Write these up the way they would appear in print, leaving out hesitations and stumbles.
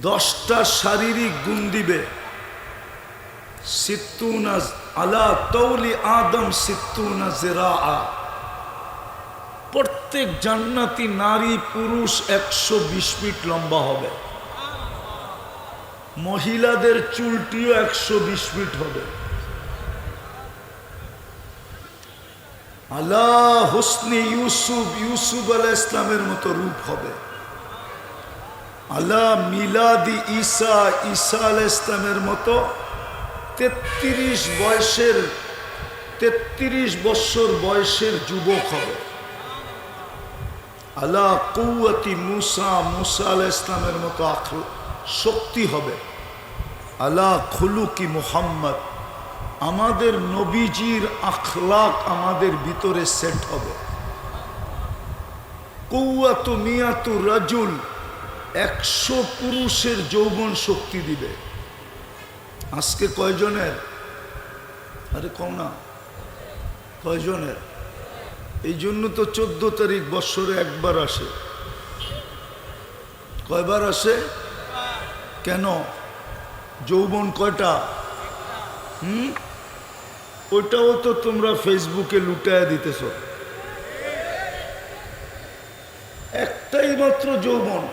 10টা শারীরিক গুণ দিবে। সিত্তুনা আলা তৌলি আদম সিত্তুনা জিরাআ, প্রত্যেক জান্নাতি নারী পুরুষ 120 ফিট লম্বা হবে। মহিলাদের চুলটিও 120 ফিট হবে। আলা হুসনি ইউসুফ, ইউসুফ আলাইহিস সালামের মতো রূপ হবে। আলা মিলাদি ঈসা, ঈসা আলাইহিস সালামের মতো 33 বছর বয়সের যুবক হবে। আলা কুওয়াতি মুসা, মুসা আলাইহিস সালামের মতো শক্তি হবে। আলা খুলুকি মুহাম্মদ, আমাদের নবীজির আখলাক আমাদের ভিতরে সেট হবে। কুওয়াতু মিয়াতু রাজুল, 100 পুরুষের যৌবন শক্তি দিবে। আজকে কয়জনের? আরে কম না, কয়জনের? এই জন্য তো 14 তারিখ বৎসরে একবার আসে। কয়বার আসে? কেন? যৌবন কয়টা? ওইটাও তো তোমরা ফেসবুকে লুটায় দিতেছ। একটাই মাত্র যৌবন,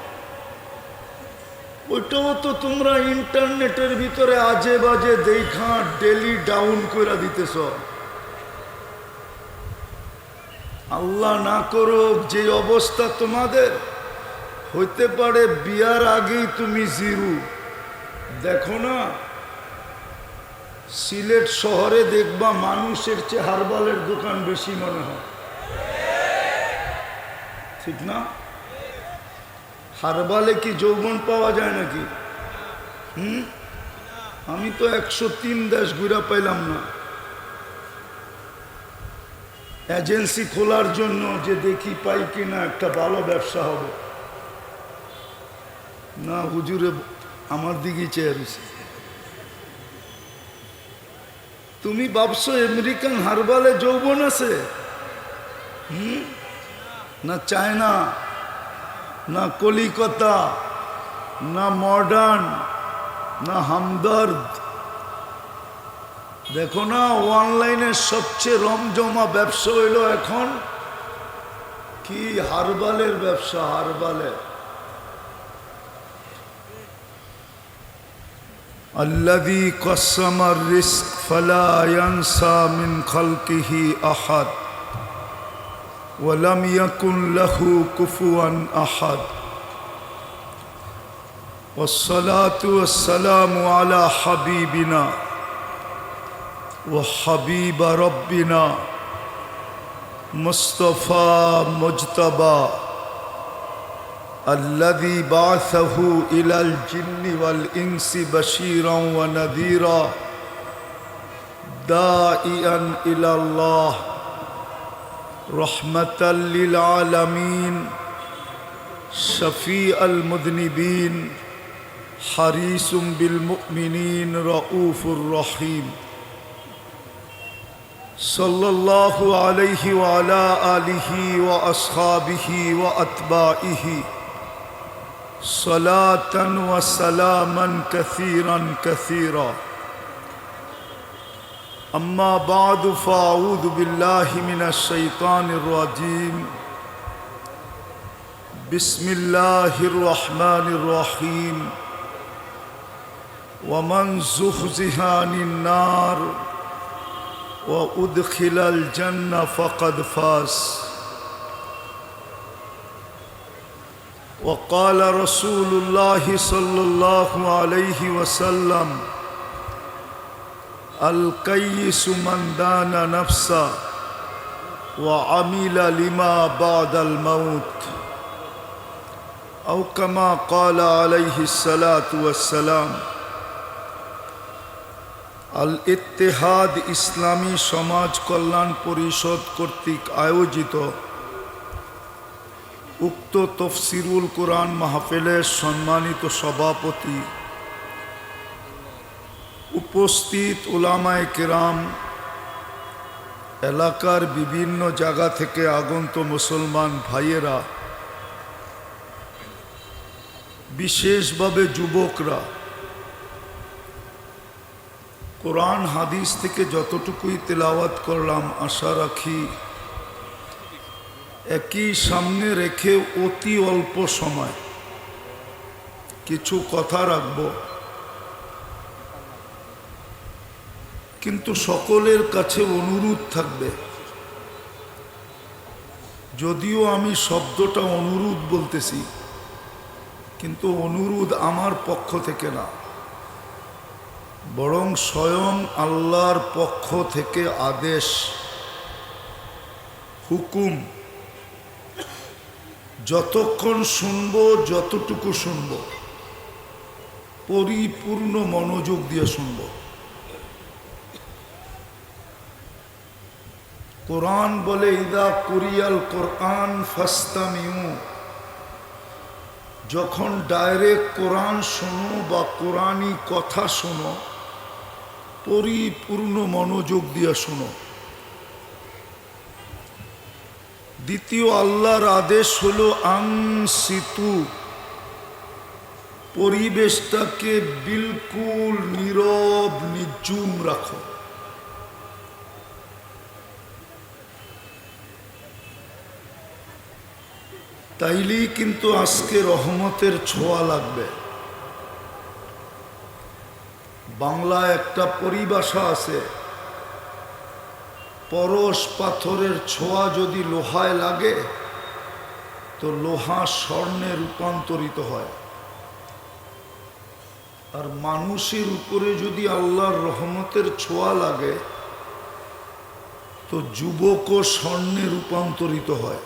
ওইটাও তো তোমরা ইন্টারনেটের ভিতরে আজে বাজে দেখা ডেলি ডাউন করে দিতেছ। আল্লাহ না করো যে অবস্থা তোমাদের, হইতে পারে বিয়ার আগেই তুমি জিরু। দেখো না, সিলেট শহরে দেখবা মানুষের চেয়ে হারবালের দোকান বেশি মনে হয়, ঠিক না? হারবালে কি যৌবন পাওয়া যায় নাকি? আমি তো 103 দেশ ঘুরা পাইলাম না। এজেন্সি খোলার জন্য যে দেখি পাই কিনা একটা ভালো ব্যবসা হবে না, হুজুরে আমার দিকে চেয়ে রয়েছে। তুমি ভাবছো আমেরিকান হারবালে যৌবন আছে? না চায়না, না কলিকাতা, না মডার্ন, না হামদর্দ। দেখো না, অনলাইনের সবচেয়ে রমজমা ব্যবসা হইল এখন কি? হারবালের ব্যবসা। হারবালের আল্লাযী কসসামার রিজক ফালা ইয়ানসা মিন খালকিহি আহাদ ওয়া লাম ইয়াকুন লাহু কুফুয়ান আহাদ। ওয়াসসালাতু ওয়াসসালামু আলা হাবিবিনা وحبيب ربنا مصطفى مجتبى الذي بعثه إلى الجن والإنس بشيرا ونذيرا داعيا إلى الله رحمة للعالمين شفيع المذنبين حريص بالمؤمنين رؤوف رحيم صلى الله عليه وعلى آله وأصحابه وأتباعه صلاة وسلاما كثيرا كثيرا. أما بعد فأعوذ بالله من الشيطان الرجيم. بسم الله الرحمن الرحيم. ومن زحزح عن النار وأدخل الجنة فقد فاز. وقال رسول الله صلى الله عليه وسلم الكيس من دان نفسه وعمل لما بعد الموت أو كما قال عليه الصلاة والسلام. আল ইত্তেহাদ ইসলামী সমাজ কল্যাণ পরিষদ কর্তৃক আয়োজিত উক্ত তফসিরুল কোরআন মাহফিলের সম্মানিত সভাপতি, উপস্থিত উলামায়ে কেরাম, এলাকার বিভিন্ন জায়গা থেকে আগত মুসলমান ভাইয়েরা, বিশেষভাবে যুবকরা কোরআন হাদিস থেকে যতটুকুই তেলাওয়াত করলাম, আশা রাখি একই সামনে রেখে অতি অল্প সময় কিছু কথা রাখব, কিন্তু সকলের কাছে অনুরোধ থাকবে, যদিও আমি শব্দটা অনুরোধ বলতেছি, কিন্তু অনুরোধ আমার পক্ষ থেকে না, বরং স্বয়ং আল্লাহর পক্ষ থেকে আদেশ, হুকুম। যতক্ষণ শুনব, যতটুকু শুনব, পরিপূর্ণ মনোযোগ দিয়ে শুনব। কোরআন বলে ইদা কুরিয়াল কোরআন ফাস্তামিউ, যখন ডাইরেক্ট কোরআন শোনো বা কোরআনি কথা শোনো, পরিপূর্ণ মনোযোগ দিয়ে শোনো। দ্বিতীয় আল্লাহর আদেশ হলো আনসিতু, পরিবেশটাকে বিলকুল নীরব নিঝুম রাখো। তাইলেই কিন্তু আজকে রহমতের ছোঁয়া লাগবে। বাংলায় একটা পরিভাষা আছে, পরশ পাথরের ছোঁয়া যদি লোহায় লাগে তো লোহা স্বর্ণে রূপান্তরিত হয়, আর মানুষের উপরে যদি আল্লাহর রহমতের ছোঁয়া লাগে তো যুবকও স্বর্ণে রূপান্তরিত হয়,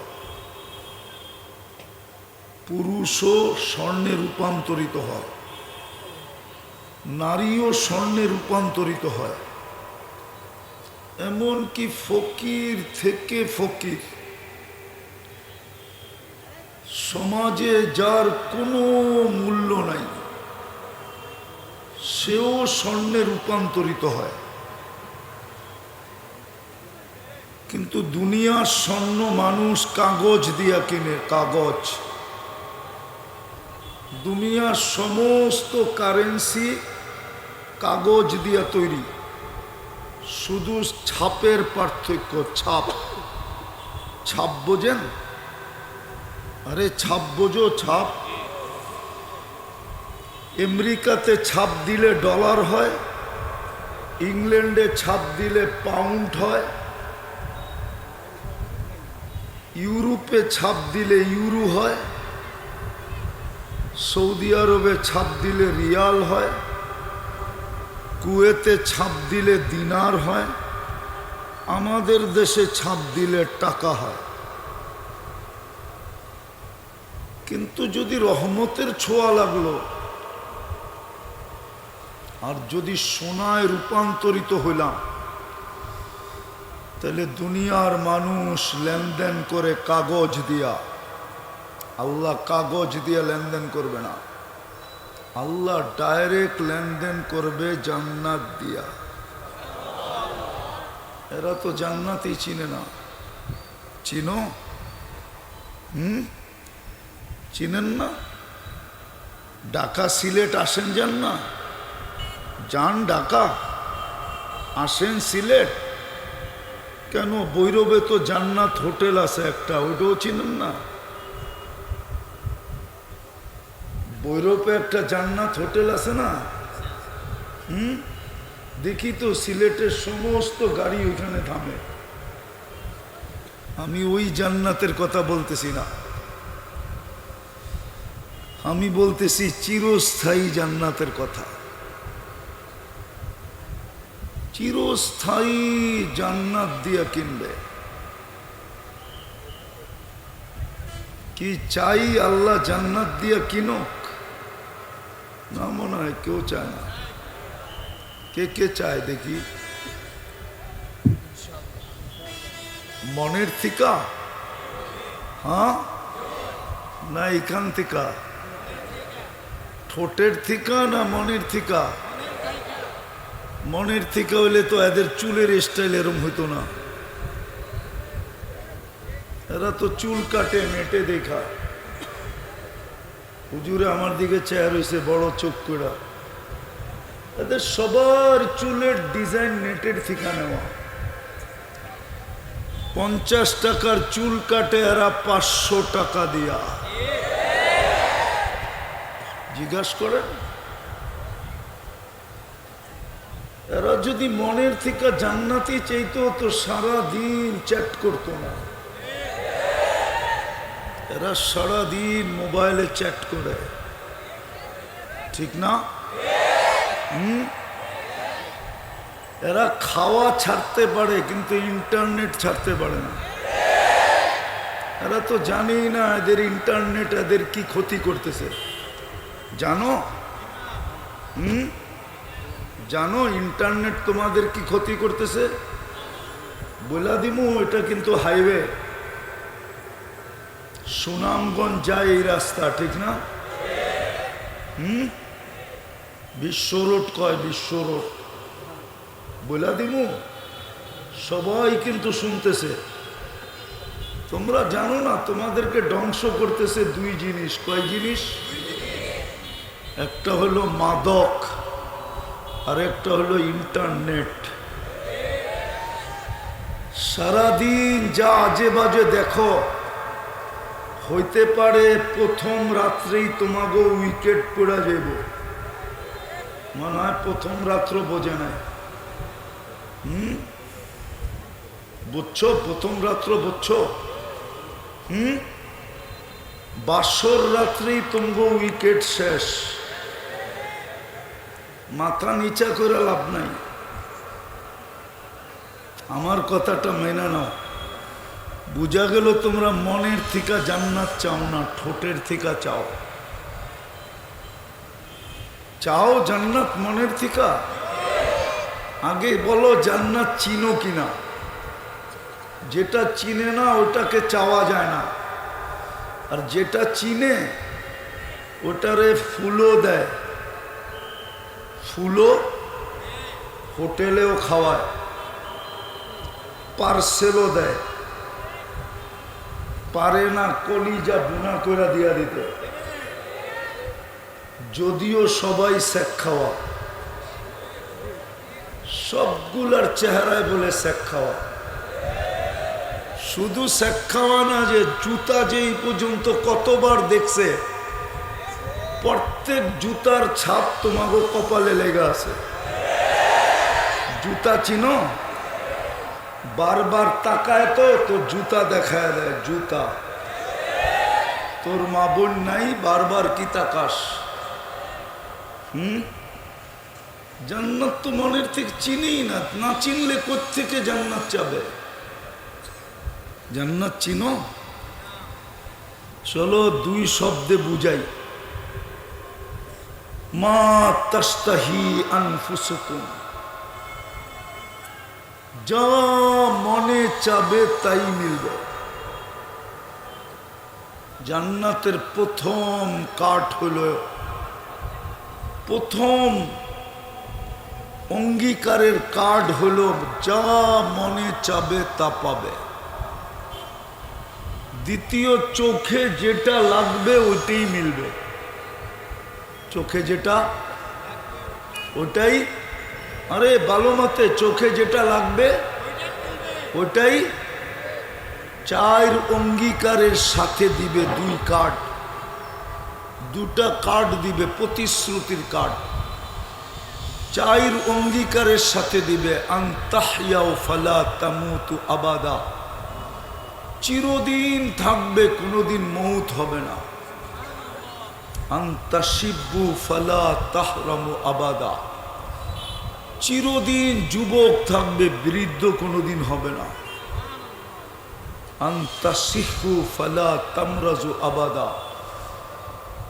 পুরুষও স্বর্ণে রূপান্তরিত হয়, নারীও স্বর্ণে রূপান্তরিত হয়। এমনকি ফকির থেকে ফকির, সমাজে যার কোনো মূল্য নাই, সেও স্বর্ণে রূপান্তরিত হয়। কিন্তু দুনিয়ার স্বর্ণ মানুষ কাগজ দিয়া কিনে, কাগজ। দুনিয়ার সমস্ত কারেন্সি কাগজ দিয়া তৈরি, শুধু ছাপের পার্থক্য। ছাপ, ছাপ বোঝেন? আরে ছাপ বোঝো? ছাপ আমেরিকাতে ছাপ দিলে ডলার হয়, ইংল্যান্ডে ছাপ দিলে পাউন্ড হয়, ইউরোপে ছাপ দিলে ইউরো হয়, সৌদি আরবে ছাপ দিলে রিয়াল হয়, কুয়েতে ছাপ দিলে দিনার হয়, আমাদের দেশে ছাপ দিলে টাকা হয়। কিন্তু যদি রহমতের ছোঁয়া লাগলো আর যদি সোনায় রূপান্তরিত হইলাম, তাহলে দুনিয়ার মানুষ লেনদেন করে কাগজ দিয়া, আল্লাহ কাগজ দিয়ে লেনদেন করবে না, আল্লাহ ডাইরেক্ট লেনদেন করবে জান্নাত দিয়া। এরা তো জান্নাতই চিনে না। চিনো? চিনেন না? ঢাকা সিলেট আসেন, যান না? যান ঢাকা, আসেন সিলেট। কেন? ভৈরবে তো জান্নাত হোটেল আছে একটা, ওইটাও চিনেন না? ভৈরবে একটা জান্নাত হোটেল আছে না? দেখি তো সিলেটের সমস্ত গাড়ি ওইখানে থামে। আমি ওই জান্নাতের কথা বলতেছি না, আমি বলতেছি চিরস্থায়ী জান্নাতের কথা। চিরস্থায়ী জান্নাত দিয়া কিনবে। কি চাই আল্লাহ জান্নাত দিয়া কিনুক? না, মনে হয় কেউ চায় না। কে কে চায় দেখি? মনের থিকা? হ্যাঁ না এখান থিকা? ঠোঁটের থিকা না মনের থিকা? মনের থিকা হইলে তো এদের চুলের স্টাইল এরম হইতো না। এরা তো চুল কাটে মেটে দেখা। হুজুরে আমার দিকে চেয়ার হয়েছে বড় চোখ করে। এদের সবার চুলের ডিজাইন নেটের থেকে নেওয়া। 50 টাকার চুল কাটে এরা 500 টাকা দিয়া। জিজ্ঞাসা করেন, এরা যদি মনের থেকে জান্নাতি চাইতো তো সারাদিন চ্যাট করতো না। এরা সারাদিন মোবাইলে চ্যাট করে, ঠিক না? এরা খাওয়া ছাড়তে পারে কিন্তু ইন্টারনেট ছাড়তে পারে না। এরা তো জানেই না এদের ইন্টারনেট এদের কি ক্ষতি করতেছে। জানো? জানো ইন্টারনেট তোমাদের কি ক্ষতি করতেছে? বলা দিমু, এটা কিন্তু হাইওয়ে, সুনামগঞ্জ যায় এই রাস্তা, ঠিক না? বিশ্ব রোড কয়, বিশ্ব রোড বলা দিমু, সবাই কিন্তু শুনতেছে। তোমরা জানো না তোমাদেরকে ধ্বংস করতেছে দুই জিনিস। কয় জিনিস? একটা হলো মাদক আর একটা হলো ইন্টারনেট। সারাদিন যা আজে বাজে দেখো, হইতে পারে প্রথম রাত্রেই তোমাকে উইকেট পড়া যাইব। মনে হয় প্রথম রাত্র বোঝে নাই। বুঝছো? প্রথম রাত্র বুঝছো? বাসর রাত্রেই তোমাকে উইকেট শেষ। মাথা নিচা করে লাভ নাই। আমার কথাটা মেনে নাও। বুঝা গেল তোমরা মনের থেকে জান্নাত চাও না, ঠোঁটের থেকে চাও। চাও জান্নাত মনের থেকে? আগে বলো জান্নাত চিনো কিনা। যেটা চিনে না ওটাকে চাওয়া যায় না, আর যেটা চিনে ওটারে ফুলও দেয়। ফুলও হোটেলেও খাওয়ায়, পার্সেলও দেয়। পারে না কলিজা বুনা করে দিয়া দিতে। যদিও সবাই শেখ খাওয়া, সবগুলার চেহারায় বলে শেখ খাওয়া। শুধু শেখ খাওয়া না, যে জুতা যেই পর্যন্ত কতবার দেখছে, প্রত্যেক জুতার ছাপ তোমাকে কপালে লেগে আছে। জুতা চিনো? বারবার তাকায় তো জুতা দেখায় দেয়। জুতা তোর মা বোন নাই, বারবার কি তাকাস? জান্নাত তো মনের থেকে চিনেই না। না চিনলে কোত্থেকে জান্নাত চাবে? জান্নাত চিনো? চলো দুই শব্দে বুঝাই। মা তাস্তাহি আনফুসুকুম, যা মনে চাবে তাই মিলবে। জান্নাতের প্রথম কাঠ হলো, প্রথম অঙ্গীকারের কার্ড হলো যা মনে চাবে তা পাবে। দ্বিতীয়, চোখে যেটা লাগবে ওইটাই মিলবে। চোখে যেটা, ওটাই, আরে ভালো মতে, চোখে যেটা লাগবে ওটাই। 4 অঙ্গীকারের সাথে দিবে 2 কার্ড, 2টা কার্ড দিবে, প্রতিশ্রুতির কার্ড। 4 অঙ্গীকারের সাথে দিবে আনতাহইয়াউ ফালা তামুতু আবাদা, চিরদিন থাকবে, কোনোদিন মৌত হবে না। আনতাশিব্বু ফালা তাহরামু আবাদা, চিরদিন যুবক থাকবে, বৃদ্ধ কোনোদিন হবে না। আনতাসিহু ফালা তামরাজু আবাদা,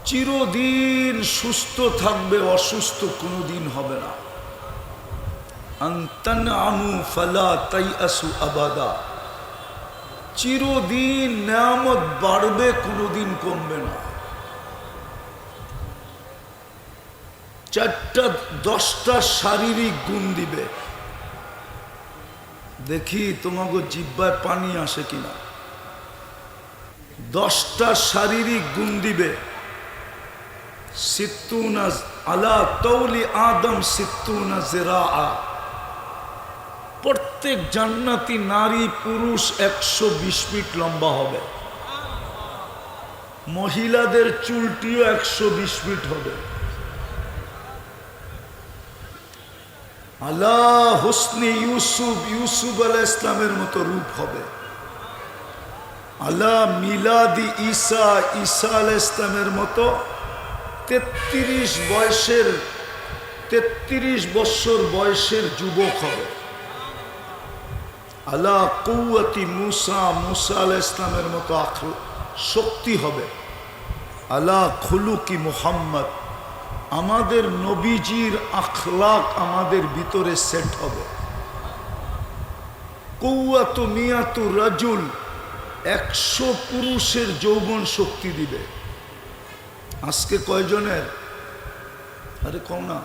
চিরদিন সুস্থ থাকবে, অসুস্থ কোনোদিন হবে না। আনতানআমু ফালা তাইআসু আবাদা, চিরদিন নেয়ামত বাড়বে, কোনোদিন কমবে না। 4টা 10টা শারীরিক গুণ দিবে। দেখি তোমাকে জিহ্বায় পানি আসে কিনা। 10টা শারীরিক গুণ দিবে। সিত্তুনা আলা তৌলি আদম সিত্তুনা জিরাআ, প্রত্যেক জান্নাতি নারী পুরুষ 120 ফিট লম্বা হবে। মহিলাদের চুলটিও 120 ফিট হবে। আলা হুসনি ইউসুফ, ইউসুফ আলাইহিস সালামের মতো রূপ হবে। আলা মিলাদি ঈসা, ঈসা আলাইহিস সালামের মতো 33 বছর বয়সের যুবক হবে। আলা কুওয়াতি মুসা, মুসা আলাইহিস সালামের মতো শক্তি হবে। আলা খুলুকি মুহাম্মদ, আমাদের নবীজির আখলাক আমাদের ভিতরে সেট হবে। কুওয়াতু মিয়াতু রাজুল, 100 পুরুষের যৌবন শক্তি দিবে। আজকে কয়জনের? আরে কম না,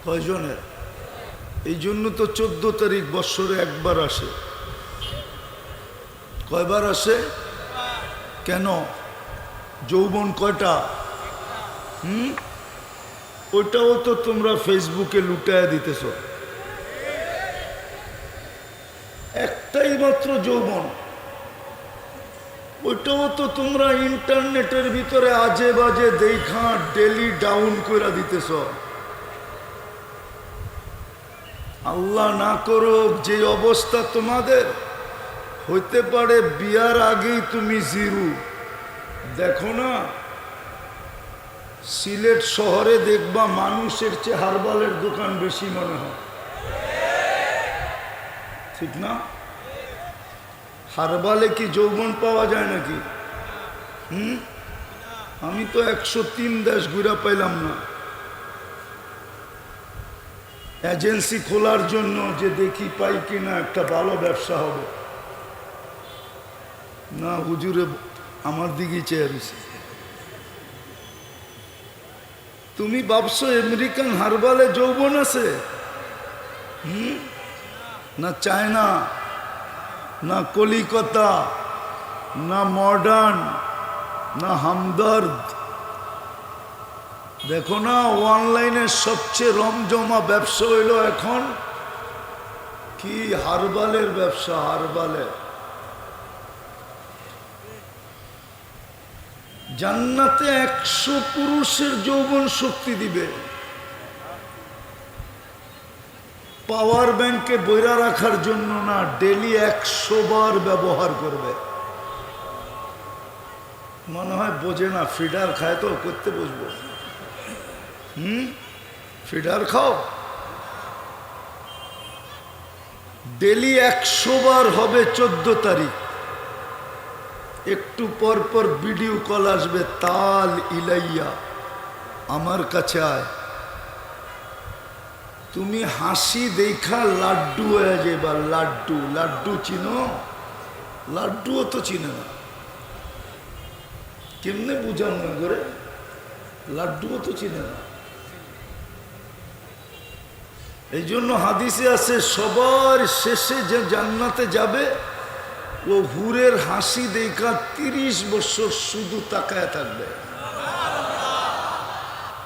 কয়জনের? এই জন্য তো 14 তারিখ বৎসরে একবার আসে। কয়বার আসে? কেন? যৌবন কয়টা? ওইটাও তো তোমরা ফেসবুকে লুটায় দিতেছ। একটাই মাত্র যৌবন, ওইটাও তো তোমরা ইন্টারনেটের ভিতরে আজে বাজে দেখা ডেলি ডাউন করে দিতেছ। আল্লাহ না করুক যে অবস্থা তোমাদের, হইতে পারে বিয়ার আগেই তুমি জিরু। দেখো না, সিলেট শহরে দেখবা মানুষের চেয়ে হারবালের দোকান বেশি মনে হয়, ঠিক না? হারবালে কি যৌবন পাওয়া যায় নাকি? আমি তো 103 দেশ ঘুরে পাইলাম না। এজেন্সি খোলার জন্য যে দেখি পাই কিনা একটা ভালো ব্যবসা হবে, না হুজুরে আমার দিকে চেয়ে রয়েছে। তুমি ভাবছো আমেরিকান হারবালে যৌবন আছে? না চায়না, না কলিকাতা, না মডার্ন, না হামদর্দ। দেখো না, অনলাইনের সবচেয়ে রমজমা ব্যবসা হইল এখন কি? হারবালের ব্যবসা। হারবালে জান্নাতে 100 পুরুষের যৌবন শক্তি দিবে। পাওয়ার ব্যাংকে বইরা রাখার জন্য না, ডেলি 100 বার ব্যবহার করবে। মনে হয় বোঝে না, ফিডার খায় তো, করতে বসবো। ফিডার খাও, ডেলি 100 বার হবে। 14 তারিখ একটু পর পর ভিডিও কল আসবে, তাল ইলাইয়া, আমার কাছে আয়। তুমি হাসি দেখা লাড্ডু হয়ে যাবা। লাড্ডু, লাড্ডু চিনো? লাড্ডুও তো চিনে না, কেমনে বুঝান না করে? লাড্ডুও তো চিনে না। এই জন্য হাদিসে আছে সবার শেষে যে জান্নাতে যাবে ও হুরের হাসি দেখা 30 বছর শুধু তাকায় থাকবে।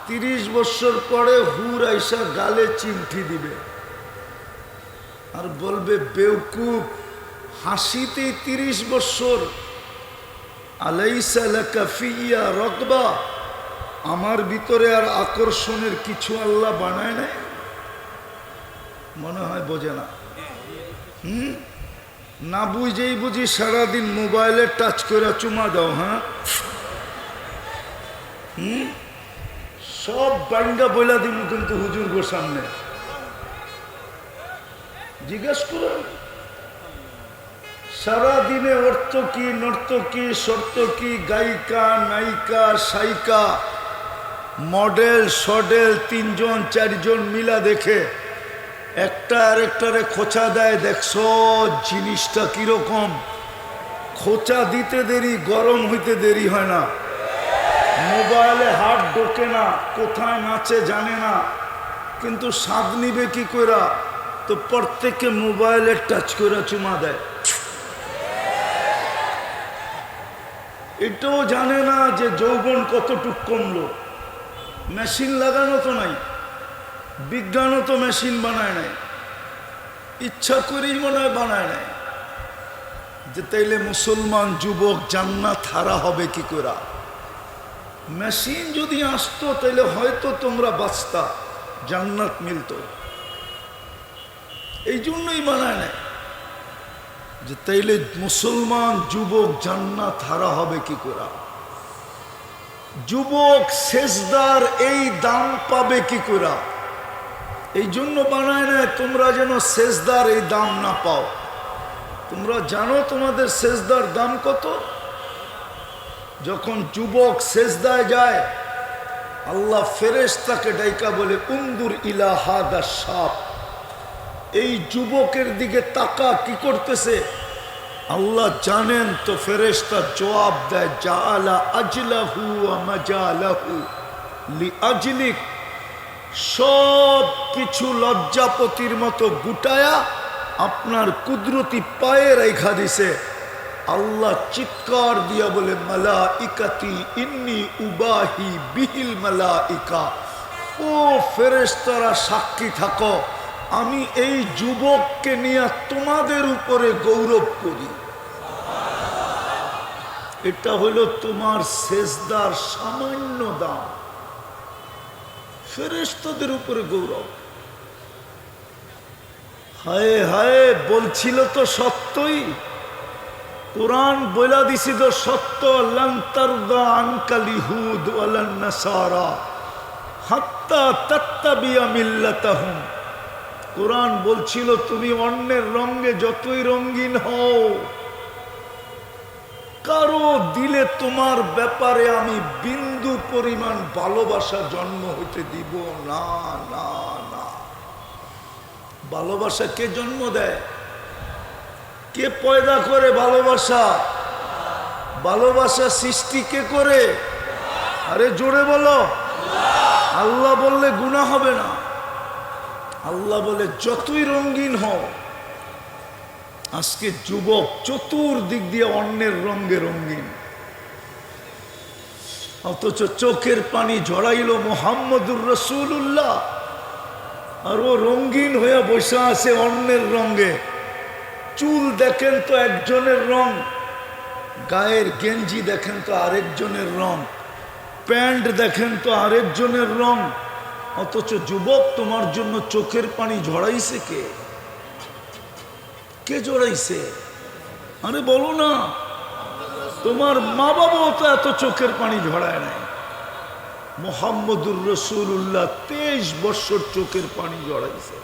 30 বছর পরে হুর আইসা গালে চিমটি দিবে আর বলবে, বেওকুফ, হাসিতেই 30 বছর। আলাইসা লাকা ফিয়া রকবা, আমার ভিতরে আর আকর্ষণের কিছু আল্লাহ বানায় নাই? মনে হয় বোঝে না। না বুঝেই বুঝি সারাদিন মোবাইলে টাচ করে চুমা দাও। হ্যাঁ, সব বাইঙ্গা বইলা দিব কিন্তু হুজুর গো সামনে। জিজ্ঞেস করেন সারাদিনে অর্থ কি, নর্তকী, সর্তকী, গায়িকা, নায়িকা, সাইকা, মডেল, সডেল, 3 জন 4 জন মিলা দেখে একটা আরেকটারে খোঁচা দেয়। দেখছো জিনিসটা কিরকম? খোঁচা দিতে দেরি, গরম হইতে দেরি হয় না। মোবাইলে হাত ঢোকে না, কোথায় নাচে জানে না, কিন্তু স্বাদ নিবে কি কইরা? তো প্রত্যেকে মোবাইলে টাচ করে চুমা দেয়। এটাও জানে না যে যৌবন কতটুক কমলো। মেশিন লাগানো তো নাই, বিজ্ঞানও তো মেশিন বানায় নাই, ইচ্ছা করেই মনে হয় বানায় নাই। যে তাইলে মুসলমান যুবক জান্নাত হারা হবে কি করে? মেশিন যদি আসতো তাইলে হয়তো তোমরা বাঁচতা, জান্নাত মিলতো। এই জন্যই বানায় নাই যে তাইলে মুসলমান যুবক জান্নাত হারা হবে কি করে? যুবক সেজদার এই দাম পাবে কি করে? এই জন্য বানায় নাই তোমরা যেন সেজদার এই দাম না পাও। তোমরা জানো তোমাদের সেজদার দাম কত? যখন যুবক সেজদায় যায়, আল্লাহ ফেরেশতাকে ডাইকা বলে, উনদুর ইলা হাদা শাব, এই যুবকের দিকে তাকা, কি করতেছে? আল্লাহ জানেন তো ফেরেশতা জবাব দেয়, জাআলা আজলাহু ওয়া মাজালাহু লিআজলিক, সব কিছু লজ্জাপতির মতো গুটায়া আপনার কুদরতি পায়ে রেখা দিছে। আল্লাহ চিৎকার দিয়া বলে, মালাইকাতি ইন্নী উবাহি বিহিল মালাইকা, ও ফেরেশতারা সাক্ষী থাকো, আমি এই যুবককে নিয়ে তোমাদের উপরে গৌরব করি। এটা হলো তোমার সেজদার সামান্য দাম, ফেরেশতাদের উপরে গৌরব। হায় হায়, বলছিল তো সত্যই, কোরআন বইলা দিছি তো সত্য, লান তারদা আনকাল ইহুদ ওয়ালান নাসারা হাত্তা তাত্তাবিয়া মিল্লাতাহুম। কোরআন বলছিল তুমি অন্যের রঙে যতই রঙিন হও, কারো দিলে তোমার ব্যাপারে আমি বিন্দু পরিমাণ ভালোবাসা জন্ম হইতে দিব না, না, না। ভালোবাসা কে জন্ম দেয়? কে পয়দা করে ভালোবাসা? ভালোবাসা সৃষ্টি কে করে? আরে জোরে বলো। আল্লাহ বললে গুনাহ হবে না। আল্লাহ বলে যতই রঙিন হও। আজকে যুবক চতুর্দিক দিয়ে অন্যের রঙে রঙিন, অথচ চোখের পানি ঝরাইল মুহাম্মদুর রাসূলুল্লাহ, আর ও রঙিন হয়ে বসে আছে অন্যের রঙে। চুল দেখেন তো একজনের রং, গায়ের গেঞ্জি দেখেন তো আরেকজনের রং, প্যান্ট দেখেন তো আরেকজনের রং। অথচ যুবক তোমার জন্য চোখের পানি ঝরাইছে কে? কে ঝরাইছে? আরে বলো না। তোমার মা বাবাও তো এত চোখের পানি ঝরায় নাই। মুহাম্মদুর রাসূলুল্লাহ 23 বছর চোখের পানি ঝরাইছে।